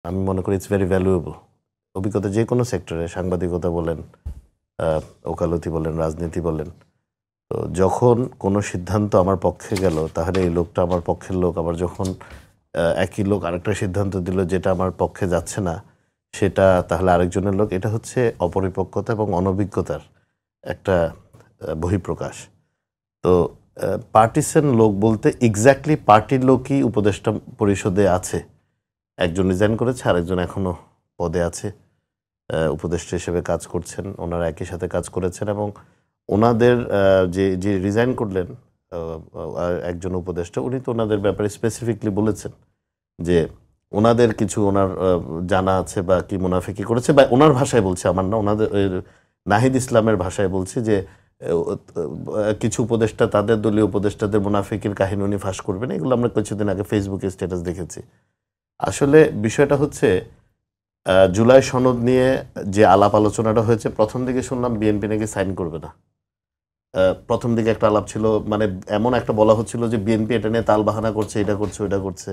আমি মনে করি ইটস ভেরি ভ্যালুয়েবল। অভিজ্ঞতা যে কোনো সেক্টরে, সাংবাদিকতা বলেন, ওকালতি বলেন, রাজনীতি বলেন, তো যখন কোনো সিদ্ধান্ত আমার পক্ষে গেল, তাহলে এই লোকটা আমার পক্ষের লোক, আবার যখন একই লোক আরেকটা সিদ্ধান্ত দিল যেটা আমার পক্ষে যাচ্ছে না, সেটা তাহলে আরেকজনের লোক, এটা হচ্ছে অপরিপক্কতা এবং অনভিজ্ঞতার একটা বহিঃপ্রকাশ। তো পার্টিসান লোক বলতে এক্স্যাক্টলি পার্টির লোকই উপদেষ্টা পরিষদে আছে। একজন রিজাইন করেছে, আরেকজন এখনো পদে আছে, উপদেষ্টা হিসেবে কাজ করছেন। ওনারা একই সাথে কাজ করেছেন এবং ওনাদের যে রিজাইন করলেন একজন উপদেষ্টা, উনি তো ওনাদের ব্যাপারে স্পেসিফিকলি বলেছেন যে ওনাদের কিছু ওনার জানা আছে বা কি মুনাফিকি করেছে, বা ওনার ভাষায় বলছে, আমার না, ওনাদের নাহিদ ইসলামের ভাষায় বলছে যে কিছু উপদেষ্টা তাদের দলীয় উপদেষ্টাদের মুনাফিকির কাহিনী উনি ফাঁস করবেন। এগুলো আমরা কিছুদিন আগে ফেসবুকে স্ট্যাটাস দেখেছি। আসলে বিষয়টা হচ্ছে জুলাই সনদ নিয়ে যে আলাপ আলোচনাটা হয়েছে, প্রথম দিকে শুনলাম বিএনপি নাকি সাইন করবে না। প্রথম দিকে একটা আলাপ ছিল, মানে এমন একটা বলা হচ্ছিল যে বিএনপি এটা নিয়ে তালবাহানা করছে, এটা করছে, ওইটা করছে।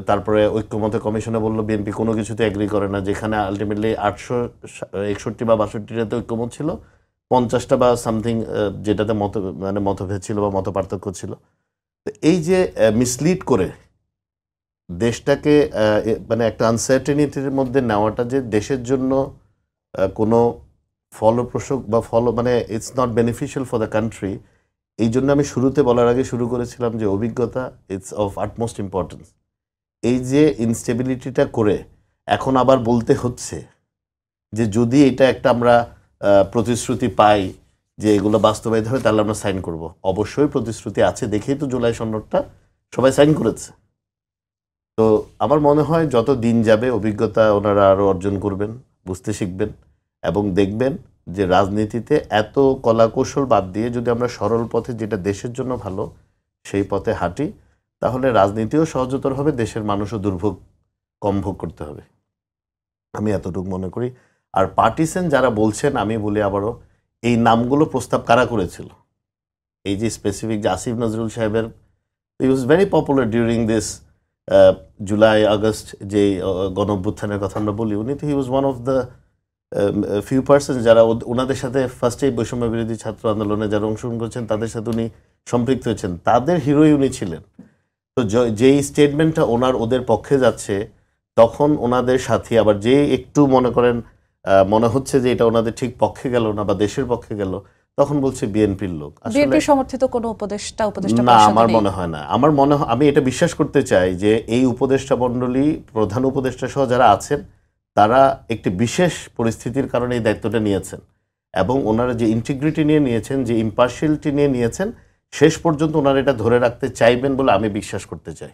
তারপরে ঐক্যমত্য কমিশনে বললো বিএনপি কোনো কিছুতে এগ্রি করে না, যেখানে আলটিমেটলি 861 বা 62টাতে ঐক্যমত ছিল, 50টা বা সামথিং যেটাতে মতভেদ ছিল বা মত পার্থক্য ছিল। তো এই যে মিসলিড করে দেশটাকে মানে একটা আনসার্টেনিটির মধ্যে নেওয়াটা যে দেশের জন্য কোনো ফলপ্রসূ বা মানে it's not beneficial for the country, এই জন্য আমি শুরুতে বলার আগে শুরু করেছিলাম যে অভিজ্ঞতা ইটস অফ আটমোস্ট ইম্পর্টেন্স। এই যে ইনস্টেবিলিটিটা করে এখন আবার বলতে হচ্ছে যে যদি এটা একটা আমরা প্রতিশ্রুতি পাই যে এগুলো বাস্তবায়িত হবে, তাহলে আমরা সাইন করব। অবশ্যই প্রতিশ্রুতি আছে দেখেই তো জুলাই সনদটা সবাই সাইন করেছে। তো আমার মনে হয় যত দিন যাবে অভিজ্ঞতা ওনারা আরও অর্জন করবেন, বুঝতে শিখবেন এবং দেখবেন যে রাজনীতিতে এত কলাকৌশল বাদ দিয়ে যদি আমরা সরল পথে, যেটা দেশের জন্য ভালো, সেই পথে হাঁটি, তাহলে রাজনীতিও সহজতর হবে, দেশের মানুষও দুর্ভোগ কম ভোগ করতে হবে। আমি এতটুকু মনে করি। আর পার্টিসান যারা বলছেন, আমি বলি আবারও, এই নামগুলো প্রস্তাব কারা করেছিল? এই যে স্পেসিফিক যে আসিফ নজরুল সাহেবের, he was very popular during this July August যে গণঅভ্যুত্থানের কথা আমরা বলি, উনি তো he was one of the few person যারা ওনাদের সাথে ফার্স্টে বৈষম্য বিরোধী ছাত্র আন্দোলনে যারা অংশগ্রহণ করেছেন, তাদের সাথে উনি সম্পৃক্ত হয়েছেন, তাদের হিরোই উনি ছিলেন। তো যেই স্টেটমেন্টটা ওদের পক্ষে যাচ্ছে, তখন ওনাদের সাথে আবার যে একটু মনে করেন মনে হচ্ছে যে এটা ওনাদের ঠিক পক্ষে গেল না বা দেশের পক্ষে গেল, তখন বলছে বিএনপির লোক। বিএনপি সমর্থিত কোনো উপদেষ্টা না, আমার মনে হয় না। আমার মনে হয়, আমি এটা বিশ্বাস করতে চাই যে এই উপদেষ্টা মণ্ডলী, প্রধান উপদেষ্টা সহ যারা আছেন, তারা একটি বিশেষ পরিস্থিতির কারণে এই দায়িত্বটা নিয়েছেন এবং ওনারা যে ইন্টিগ্রিটি নিয়ে নিয়েছেন, যে ইম্পার্শিয়ালিটি নিয়ে নিয়েছেন, শেষ পর্যন্ত ওনারা এটা ধরে রাখতে চাইবেন বলে আমি বিশ্বাস করতে চাই।